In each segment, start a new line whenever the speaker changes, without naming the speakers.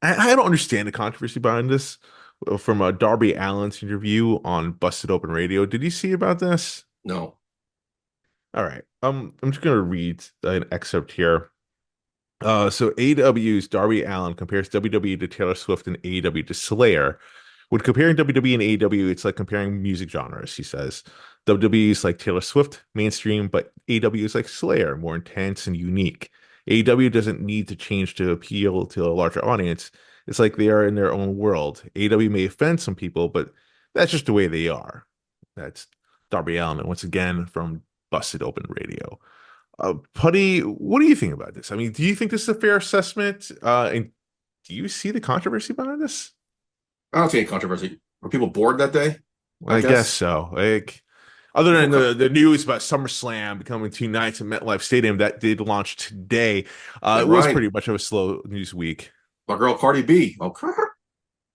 I don't understand the controversy behind this. From a Darby Allin's interview on Busted Open Radio. Did you see about this?
No.
All right. I'm just gonna read an excerpt here. So AEW's Darby Allin compares WWE to Taylor Swift and AEW to Slayer. When comparing WWE and AEW, it's like comparing music genres, he says. WWE is like Taylor Swift, mainstream, but AEW is like Slayer, more intense and unique. AEW doesn't need to change to appeal to a larger audience. It's like they are in their own world. AEW may offend some people, but that's just the way they are. That's Darby Allin, and once again from Busted Open Radio. Putty, what do you think about this? I mean, do you think this is a fair assessment? And do you see the controversy behind this?
I don't see any controversy. Were people bored that day? I
I guess
guess.
so. Like, other
People
than
co-
the news about SummerSlam becoming 2 nights at MetLife Stadium that did launch today,
Yeah,
it was
right.
pretty much of a slow news week.
My girl Cardi B. Okay.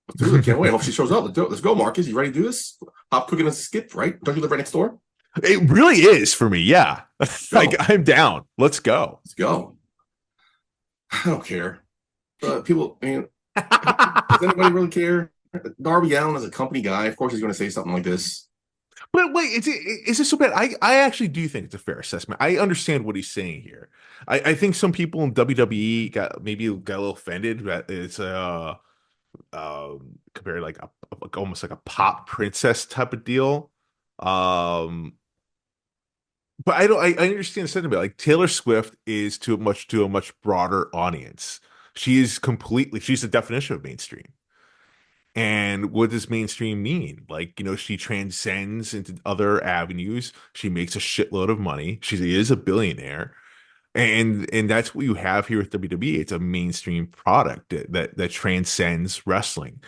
Let's do it. Can't wait. Hope she shows up. Let's do it. Let's go, Marcus. You ready to do this? Hop cooking as a skip, right? Don't you live right next door?
It really is for me. Yeah.
Let's
Like,
go.
I'm down. Let's go.
Let's go. I don't care. People, I mean, does anybody really care? Darby Allin is a company guy. Of course he's going to say something like this.
But wait, is this so bad? I actually do think it's a fair assessment. I understand what he's saying here. I think some people in WWE got a little offended that it's compared like almost like a pop princess type of deal. Um, but I understand the sentiment. Like Taylor Swift is to a much broader audience. She's the definition of mainstream. And what does mainstream mean? Like, she transcends into other avenues. She makes a shitload of money. She is a billionaire. And that's what you have here with WWE. It's a mainstream product that transcends wrestling.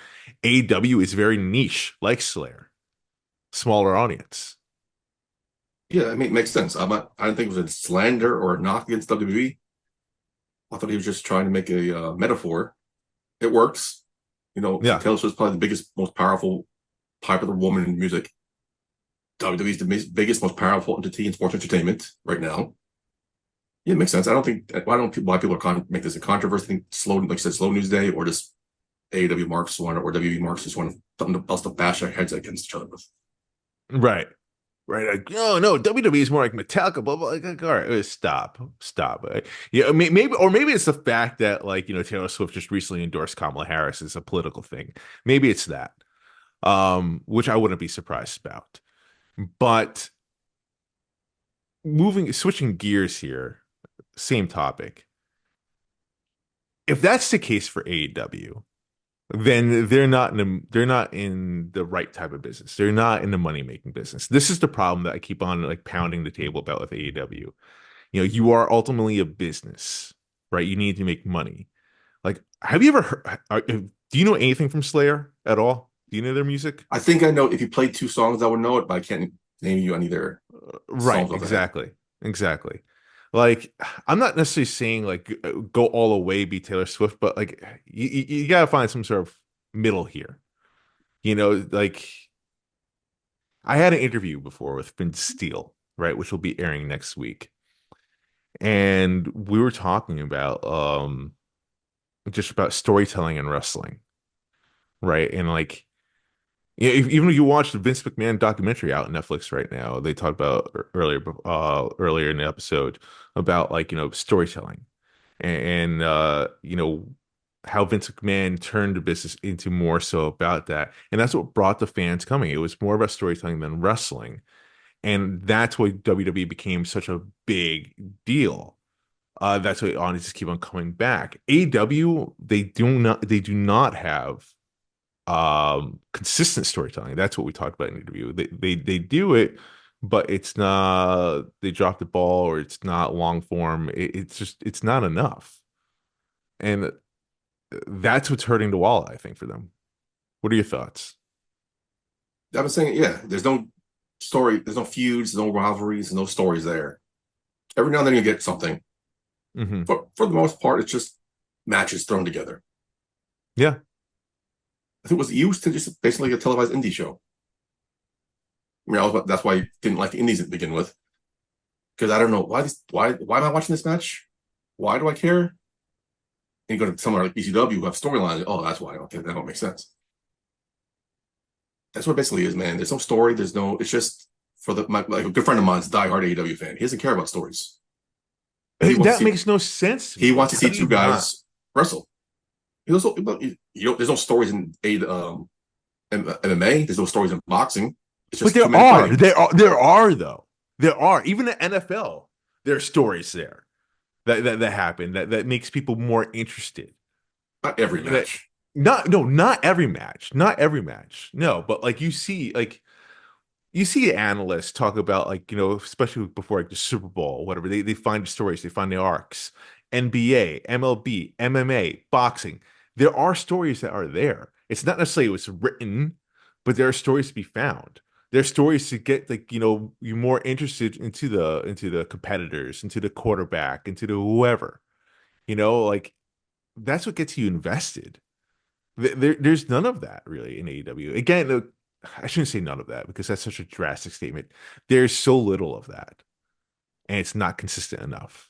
AEW is very niche, like Slayer, smaller audience.
Yeah, I mean, it makes sense. I didn't think it was a slander or a knock against WWE. I thought he was just trying to make a metaphor. It works.
Yeah.
Taylor Swift's probably the biggest, most powerful, popular woman in music. WWE is the biggest, most powerful entity in sports entertainment right now. Yeah, it makes sense. I don't think why people make this a controversy. I think slow, like I said, slow news day, or just AEW marks one, or WWE marks just one something else to bash our heads against each other with.
Right. Right. Like, oh no, WWE is more like Metallica, blah blah. All right, stop. Yeah, maybe it's the fact that Taylor Swift just recently endorsed Kamala Harris as a political thing. Maybe it's that, which I wouldn't be surprised about. But switching gears here, same topic. If that's the case for AEW, then they're not in the right type of business. They're not in the money making business. This is the problem that I keep on like pounding the table about with AEW. You are ultimately a business, right? You need to make money. Like, have you ever heard? Do you know anything from Slayer at all? Do you know their music?
I think I know if you played two songs, I would know it, but I can't name you any of their
Right,
songs off the head.
exactly. Like, I'm not necessarily saying like go all the way be Taylor Swift, but like you gotta find some sort of middle here. Like I had an interview before with Vince Steele, right, which will be airing next week, and we were talking about just about storytelling and wrestling, right, and like. Yeah, even if you watch the Vince McMahon documentary out on Netflix right now, they talked about earlier in the episode about storytelling and how Vince McMahon turned the business into more so about that, and that's what brought the fans coming. It was more about storytelling than wrestling, and that's why WWE became such a big deal. That's why audiences keep on coming back. AEW, they do not have consistent storytelling. That's what we talked about in the interview. They do it, but it's not, they drop the ball, or it's not long form. It's not enough, and that's what's hurting the wallet, I think, for them. What are your thoughts?
I've been saying, yeah, there's no story, there's no feuds, no rivalries, no stories there. Every now and then you get something.
Hmm.
For the most part, it's just matches thrown together.
Yeah.
I think it was used to just basically a televised indie show. I mean, that's why I didn't like the indies to begin with, because I don't know why am I watching this match? Why do I care? And you go to somewhere like ECW who have storylines. Oh, that's why. Okay, that don't make sense. That's what it basically is, man. There's no story. There's no. It's just for like a good friend of mine's a diehard AEW fan. He doesn't care about stories. He wants to
That
see
makes no sense to
he
me.
wants
Like,
to
how
see
do you
two
not?
guys wrestle. He also, there's no stories in MMA. There's no stories in boxing. It's
But
just two men fighting.
there are though. There are even the NFL. There are stories there that happen that makes people more interested.
Not every
That
match.
not no not every match, not every match. No, but like you see analysts talk about like especially before like the Super Bowl, whatever they find the stories, they find the arcs. NBA, MLB, MMA, boxing. There are stories that are there. It's not necessarily it was written, but there are stories to be found. There's stories to get like you more interested into the competitors, into the quarterback, into the whoever. Like that's what gets you invested. There's none of that really in AEW. Again, I shouldn't say none of that because that's such a drastic statement. There's so little of that, and it's not consistent enough.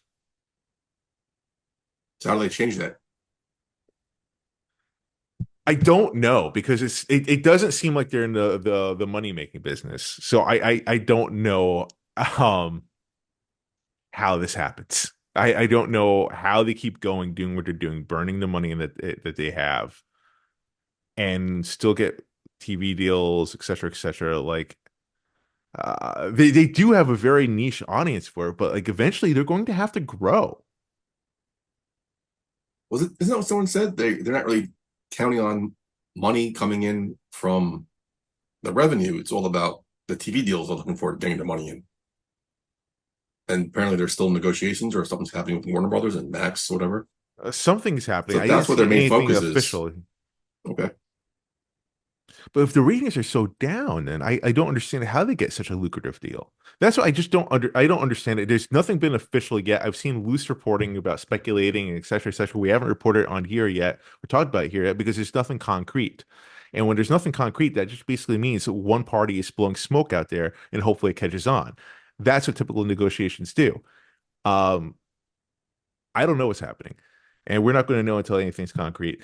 So how do they change that?
I don't know because it doesn't seem like they're in the money making business. So I don't know um how this happens. I don't know how they keep going, doing what they're doing, burning the money that they have, and still get TV deals, et cetera, et cetera. Like they do have a very niche audience for it, but like eventually they're going to have to grow.
Was it? Isn't that what someone said? They're not really counting on money coming in from the revenue. It's all about the TV deals they're looking for getting the money in. And apparently there's still negotiations or something's happening with Warner Brothers and Max, whatever.
Something's happening.
So
I didn't
that's what their
see
main
anything
focus is.
official.
Okay.
But if the ratings are so down, then I don't understand how they get such a lucrative deal. That's what I just I don't understand it. There's nothing been official yet. I've seen loose reporting about speculating and et cetera, et cetera. We haven't reported on here yet or talked about it here yet because there's nothing concrete. And when there's nothing concrete, that just basically means that one party is blowing smoke out there and hopefully it catches on. That's what typical negotiations do. Um, I don't know what's happening. And we're not going to know until anything's concrete.